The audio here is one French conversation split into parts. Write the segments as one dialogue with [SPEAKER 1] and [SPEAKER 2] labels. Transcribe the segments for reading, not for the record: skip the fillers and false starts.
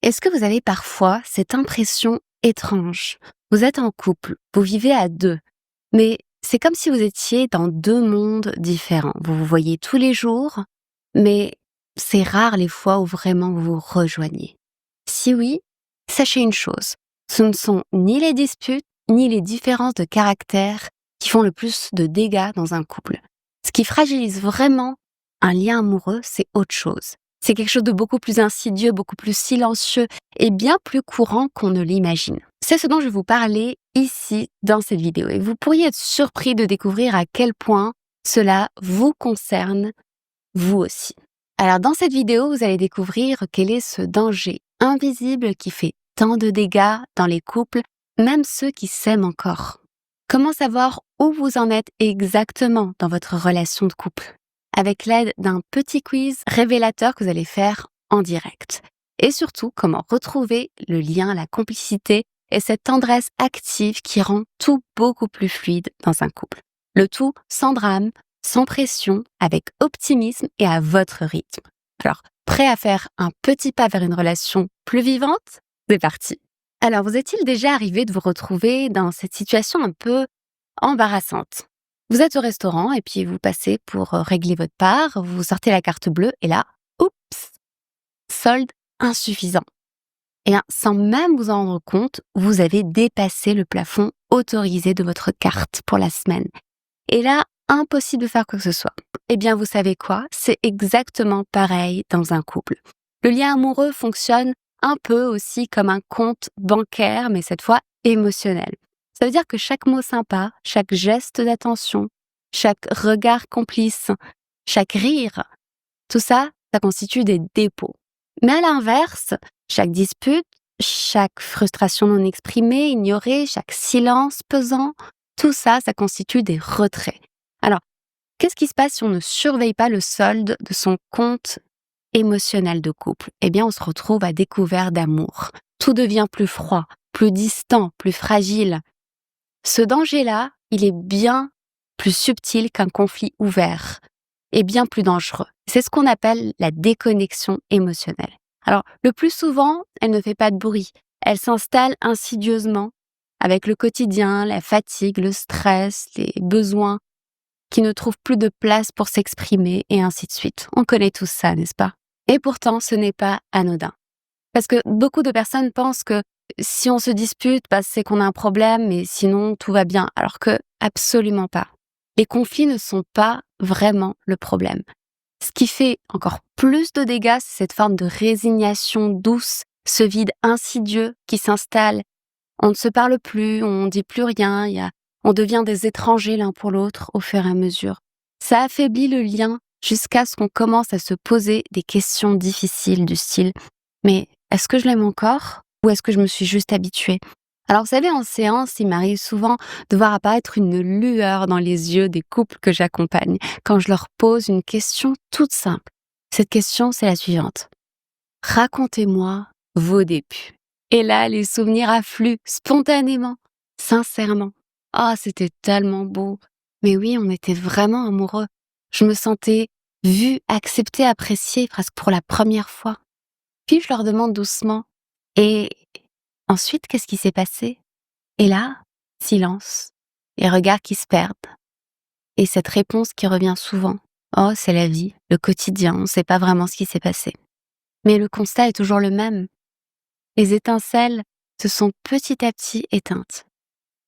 [SPEAKER 1] Est-ce que vous avez parfois cette impression étrange? Vous êtes en couple, vous vivez à 2, mais c'est comme si vous étiez dans 2 mondes différents. Vous vous voyez tous les jours, mais c'est rare les fois où vraiment vous vous rejoignez. Si oui, sachez une chose, ce ne sont ni les disputes, ni les différences de caractère qui font le plus de dégâts dans un couple. Ce qui fragilise vraiment un lien amoureux, c'est autre chose. C'est quelque chose de beaucoup plus insidieux, beaucoup plus silencieux et bien plus courant qu'on ne l'imagine. C'est ce dont je vais vous parler ici dans cette vidéo et vous pourriez être surpris de découvrir à quel point cela vous concerne vous aussi. Alors dans cette vidéo, vous allez découvrir quel est ce danger invisible qui fait tant de dégâts dans les couples, même ceux qui s'aiment encore. Comment savoir où vous en êtes exactement dans votre relation de couple? Avec l'aide d'un petit quiz révélateur que vous allez faire en direct. Et surtout, comment retrouver le lien, la complicité et cette tendresse active qui rend tout beaucoup plus fluide dans un couple. Le tout sans drame, sans pression, avec optimisme et à votre rythme. Alors, prêt à faire un petit pas vers une relation plus vivante? C'est parti! Alors, vous est-il déjà arrivé de vous retrouver dans cette situation un peu embarrassante? Vous êtes au restaurant et puis vous passez pour régler votre part, vous sortez la carte bleue et là, oups, solde insuffisant. Et bien, sans même vous en rendre compte, vous avez dépassé le plafond autorisé de votre carte pour la semaine. Et là, impossible de faire quoi que ce soit. Eh bien, vous savez quoi? C'est exactement pareil dans un couple. Le lien amoureux fonctionne un peu aussi comme un compte bancaire, mais cette fois émotionnel. Ça veut dire que chaque mot sympa, chaque geste d'attention, chaque regard complice, chaque rire, tout ça, ça constitue des dépôts. Mais à l'inverse, chaque dispute, chaque frustration non exprimée, ignorée, chaque silence pesant, tout ça, ça constitue des retraits. Alors, qu'est-ce qui se passe si on ne surveille pas le solde de son compte émotionnel de couple? Eh bien, on se retrouve à découvert d'amour. Tout devient plus froid, plus distant, plus fragile. Ce danger-là, il est bien plus subtil qu'un conflit ouvert et bien plus dangereux. C'est ce qu'on appelle la déconnexion émotionnelle. Alors, le plus souvent, elle ne fait pas de bruit. Elle s'installe insidieusement avec le quotidien, la fatigue, le stress, les besoins qui ne trouvent plus de place pour s'exprimer et ainsi de suite. On connaît tous ça, n'est-ce pas? Et pourtant, ce n'est pas anodin. Parce que beaucoup de personnes pensent que si on se dispute, c'est qu'on a un problème, mais sinon tout va bien. Alors que absolument pas. Les conflits ne sont pas vraiment le problème. Ce qui fait encore plus de dégâts, c'est cette forme de résignation douce, ce vide insidieux qui s'installe. On ne se parle plus, on ne dit plus rien, on devient des étrangers l'un pour l'autre au fur et à mesure. Ça affaiblit le lien jusqu'à ce qu'on commence à se poser des questions difficiles du style « Mais est-ce que je l'aime encore ou est-ce que je me suis juste habituée ?» Alors vous savez, en séance, il m'arrive souvent de voir apparaître une lueur dans les yeux des couples que j'accompagne quand je leur pose une question toute simple. Cette question, c'est la suivante. Racontez-moi vos débuts. Et là, les souvenirs affluent spontanément, sincèrement. Ah, c'était tellement beau. Mais oui, on était vraiment amoureux. Je me sentais vue, acceptée, appréciée presque pour la première fois. Puis je leur demande doucement. Et ensuite, qu'est-ce qui s'est passé? Et là, silence. Les regards qui se perdent. Et cette réponse qui revient souvent. Oh, c'est la vie, le quotidien, on ne sait pas vraiment ce qui s'est passé. Mais le constat est toujours le même. Les étincelles se sont petit à petit éteintes.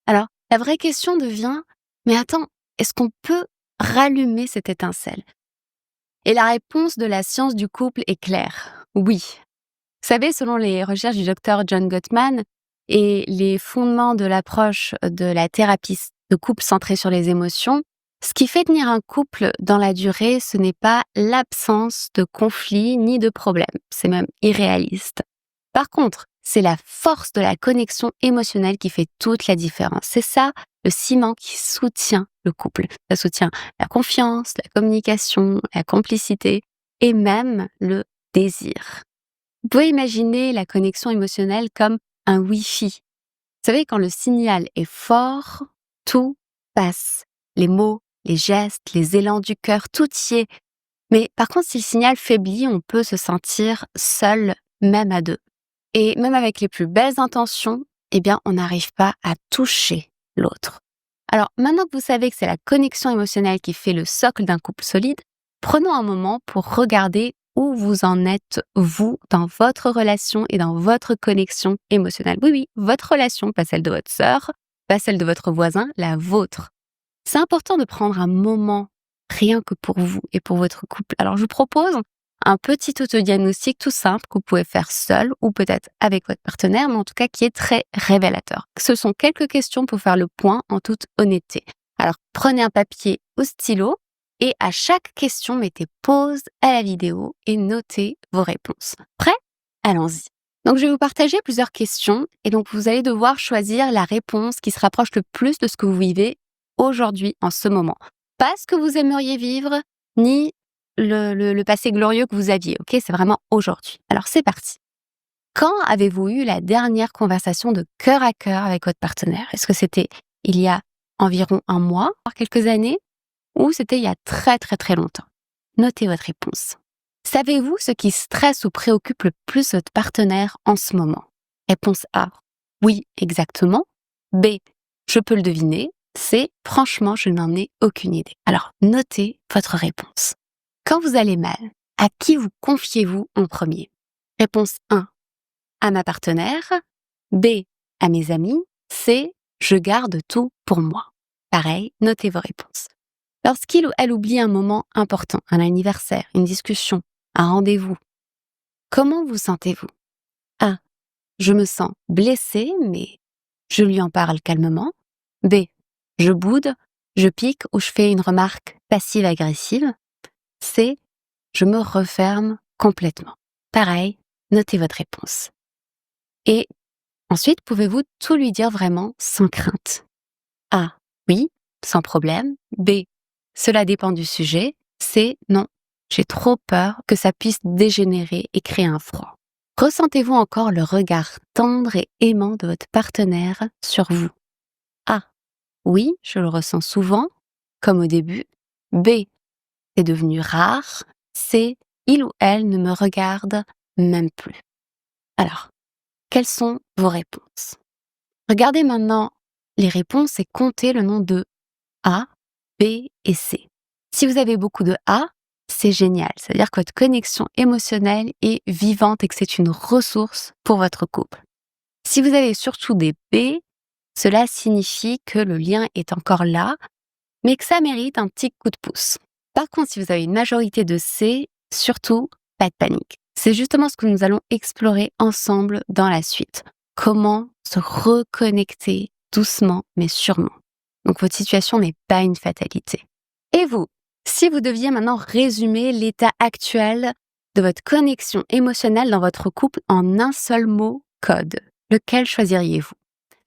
[SPEAKER 1] Alors, la vraie question devient, mais attends, est-ce qu'on peut rallumer cette étincelle? Et la réponse de la science du couple est claire. Oui. Vous savez, selon les recherches du docteur John Gottman et les fondements de l'approche de la thérapie de couple centrée sur les émotions, ce qui fait tenir un couple dans la durée, ce n'est pas l'absence de conflits ni de problèmes. C'est même irréaliste. Par contre, c'est la force de la connexion émotionnelle qui fait toute la différence. C'est ça, le ciment qui soutient le couple. Ça soutient la confiance, la communication, la complicité et même le désir. Vous pouvez imaginer la connexion émotionnelle comme un Wi-Fi. Vous savez, quand le signal est fort, tout passe. Les mots, les gestes, les élans du cœur, tout y est. Mais par contre, si le signal faiblit, on peut se sentir seul, même à 2. Et même avec les plus belles intentions, eh bien, on n'arrive pas à toucher l'autre. Alors, maintenant que vous savez que c'est la connexion émotionnelle qui fait le socle d'un couple solide, prenons un moment pour regarder où vous en êtes, vous, dans votre relation et dans votre connexion émotionnelle. Oui, oui, votre relation, pas celle de votre sœur, pas celle de votre voisin, la vôtre. C'est important de prendre un moment rien que pour vous et pour votre couple. Alors, je vous propose un petit autodiagnostic tout simple que vous pouvez faire seul ou peut-être avec votre partenaire, mais en tout cas qui est très révélateur. Ce sont quelques questions pour faire le point en toute honnêteté. Alors, prenez un papier ou stylo et à chaque question, mettez pause à la vidéo et notez vos réponses. Prêt? Allons-y. Donc, je vais vous partager plusieurs questions et donc vous allez devoir choisir la réponse qui se rapproche le plus de ce que vous vivez aujourd'hui, en ce moment. Pas ce que vous aimeriez vivre, ni le passé glorieux que vous aviez, ok? C'est vraiment aujourd'hui. Alors, c'est parti. Quand avez-vous eu la dernière conversation de cœur à cœur avec votre partenaire? Est-ce que c'était il y a environ un mois, voire quelques années, ou c'était il y a très très très longtemps? Notez votre réponse. Savez-vous ce qui stresse ou préoccupe le plus votre partenaire en ce moment? Réponse A. Oui, exactement. B. Je peux le deviner. C. Franchement, je n'en ai aucune idée. Alors, notez votre réponse. Quand vous allez mal, à qui vous confiez-vous en premier? Réponse 1. À ma partenaire. B. À mes amis. C. Je garde tout pour moi. Pareil, notez vos réponses. Lorsqu'il ou elle oublie un moment important, un anniversaire, une discussion, un rendez-vous, comment vous sentez-vous? A. Je me sens blessée, mais je lui en parle calmement. B. Je boude, je pique ou je fais une remarque passive-agressive. C. Je me referme complètement. Pareil, notez votre réponse. Et ensuite, pouvez-vous tout lui dire vraiment sans crainte? A. Oui, sans problème. B. Cela dépend du sujet. C. Non, j'ai trop peur que ça puisse dégénérer et créer un froid. Ressentez-vous encore le regard tendre et aimant de votre partenaire sur vous? A. Oui, je le ressens souvent, comme au début. B. C'est devenu rare. C. Il ou elle ne me regarde même plus. Alors, quelles sont vos réponses? Regardez maintenant les réponses et comptez le nombre de A, B et C. Si vous avez beaucoup de A, c'est génial. C'est-à-dire que votre connexion émotionnelle est vivante et que c'est une ressource pour votre couple. Si vous avez surtout des B, cela signifie que le lien est encore là, mais que ça mérite un petit coup de pouce. Par contre, si vous avez une majorité de C, surtout, pas de panique. C'est justement ce que nous allons explorer ensemble dans la suite. Comment se reconnecter doucement mais sûrement. Donc votre situation n'est pas une fatalité. Et vous, si vous deviez maintenant résumer l'état actuel de votre connexion émotionnelle dans votre couple en un seul mot code, lequel choisiriez-vous?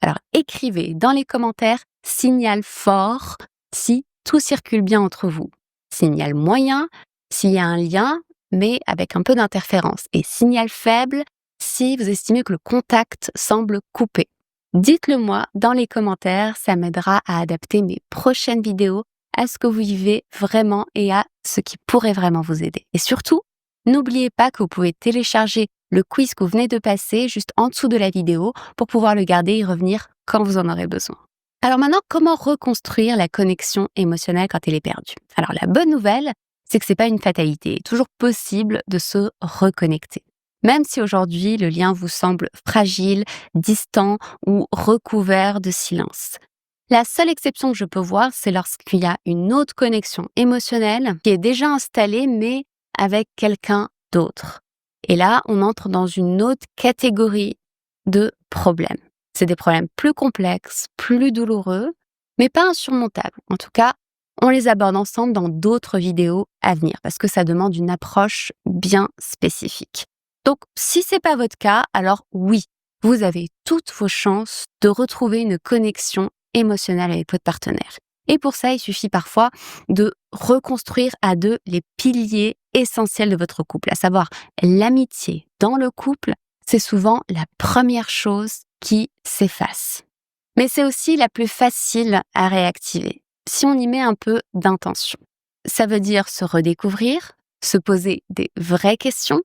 [SPEAKER 1] Alors écrivez dans les commentaires signal fort si tout circule bien entre vous. Signal moyen s'il y a un lien mais avec un peu d'interférence. Et signal faible si vous estimez que le contact semble coupé. Dites-le moi dans les commentaires, ça m'aidera à adapter mes prochaines vidéos à ce que vous vivez vraiment et à ce qui pourrait vraiment vous aider. Et surtout, n'oubliez pas que vous pouvez télécharger le quiz que vous venez de passer juste en dessous de la vidéo pour pouvoir le garder et y revenir quand vous en aurez besoin. Alors maintenant, comment reconstruire la connexion émotionnelle quand elle est perdue? Alors la bonne nouvelle, c'est que c'est pas une fatalité. Il est toujours possible de se reconnecter. Même si aujourd'hui le lien vous semble fragile, distant ou recouvert de silence. La seule exception que je peux voir, c'est lorsqu'il y a une autre connexion émotionnelle qui est déjà installée, mais avec quelqu'un d'autre. Et là, on entre dans une autre catégorie de problèmes. C'est des problèmes plus complexes, plus douloureux, mais pas insurmontables. En tout cas, on les aborde ensemble dans d'autres vidéos à venir parce que ça demande une approche bien spécifique. Donc, si c'est pas votre cas, alors oui, vous avez toutes vos chances de retrouver une connexion émotionnelle avec votre partenaire. Et pour ça, il suffit parfois de reconstruire à deux les piliers essentiels de votre couple, à savoir l'amitié dans le couple, c'est souvent la première chose qui s'efface. Mais c'est aussi la plus facile à réactiver, si on y met un peu d'intention. Ça veut dire se redécouvrir, se poser des vraies questions,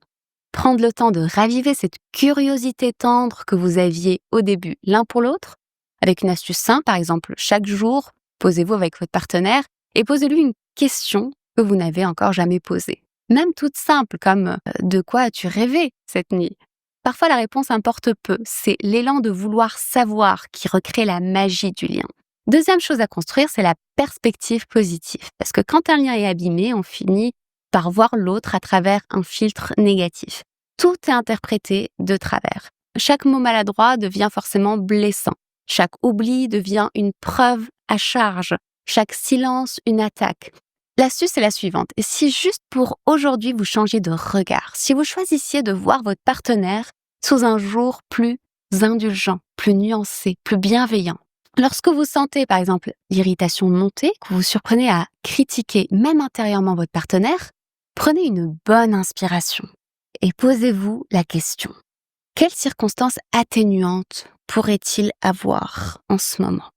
[SPEAKER 1] prendre le temps de raviver cette curiosité tendre que vous aviez au début l'un pour l'autre, avec une astuce simple, par exemple, chaque jour, posez-vous avec votre partenaire et posez-lui une question que vous n'avez encore jamais posée. Même toute simple, comme de quoi as-tu rêvé cette nuit? Parfois, la réponse importe peu. C'est l'élan de vouloir savoir qui recrée la magie du lien. Deuxième chose à construire, c'est la perspective positive. Parce que quand un lien est abîmé, on finit par voir l'autre à travers un filtre négatif. Tout est interprété de travers. Chaque mot maladroit devient forcément blessant. Chaque oubli devient une preuve à charge. Chaque silence, une attaque. L'astuce est la suivante. Et si juste pour aujourd'hui vous changez de regard, si vous choisissiez de voir votre partenaire sous un jour plus indulgent, plus nuancé, plus bienveillant, lorsque vous sentez par exemple l'irritation monter, que vous vous surprenez à critiquer même intérieurement votre partenaire, prenez une bonne inspiration et posez-vous la question. Quelles circonstances atténuantes pourrait-il avoir en ce moment?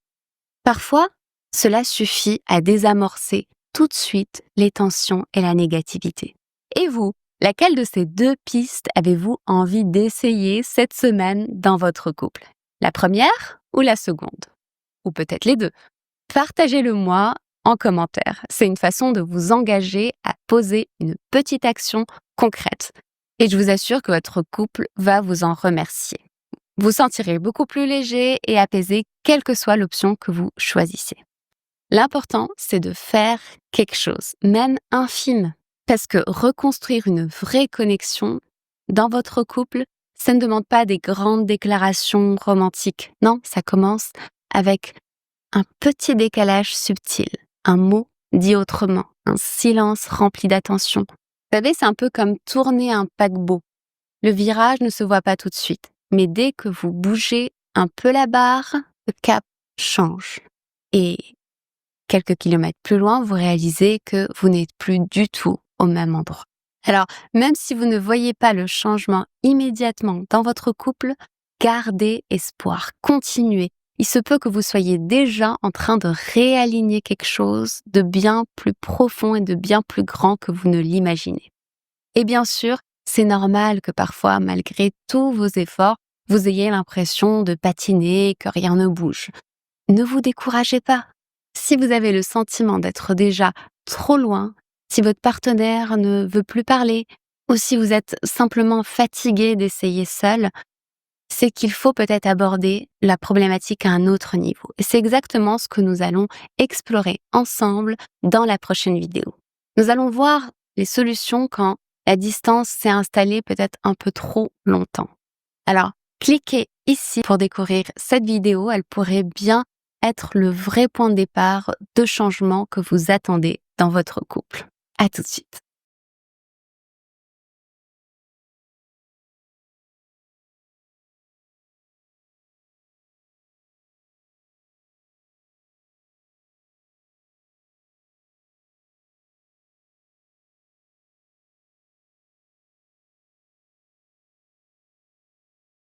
[SPEAKER 1] Parfois, cela suffit à désamorcer tout de suite les tensions et la négativité. Et vous, laquelle de ces deux pistes avez-vous envie d'essayer cette semaine dans votre couple? La première ou la seconde? Ou peut-être les deux? Partagez-le moi en commentaire. C'est une façon de vous engager à poser une petite action concrète. Et je vous assure que votre couple va vous en remercier. Vous sentirez beaucoup plus léger et apaisé, quelle que soit l'option que vous choisissez. L'important, c'est de faire quelque chose, même infime, parce que reconstruire une vraie connexion dans votre couple, ça ne demande pas des grandes déclarations romantiques. Non, ça commence avec un petit décalage subtil, un mot dit autrement, un silence rempli d'attention. Vous savez, c'est un peu comme tourner un paquebot. Le virage ne se voit pas tout de suite, mais dès que vous bougez un peu la barre, le cap change. Et quelques kilomètres plus loin, vous réalisez que vous n'êtes plus du tout au même endroit. Alors, même si vous ne voyez pas le changement immédiatement dans votre couple, gardez espoir, continuez. Il se peut que vous soyez déjà en train de réaligner quelque chose de bien plus profond et de bien plus grand que vous ne l'imaginez. Et bien sûr, c'est normal que parfois, malgré tous vos efforts, vous ayez l'impression de patiner, que rien ne bouge. Ne vous découragez pas. Si vous avez le sentiment d'être déjà trop loin, si votre partenaire ne veut plus parler, ou si vous êtes simplement fatigué d'essayer seul, c'est qu'il faut peut-être aborder la problématique à un autre niveau. Et c'est exactement ce que nous allons explorer ensemble dans la prochaine vidéo. Nous allons voir les solutions quand la distance s'est installée peut-être un peu trop longtemps. Alors, cliquez ici pour découvrir cette vidéo. Elle pourrait bien être le vrai point de départ de changement que vous attendez dans votre couple. À tout de suite.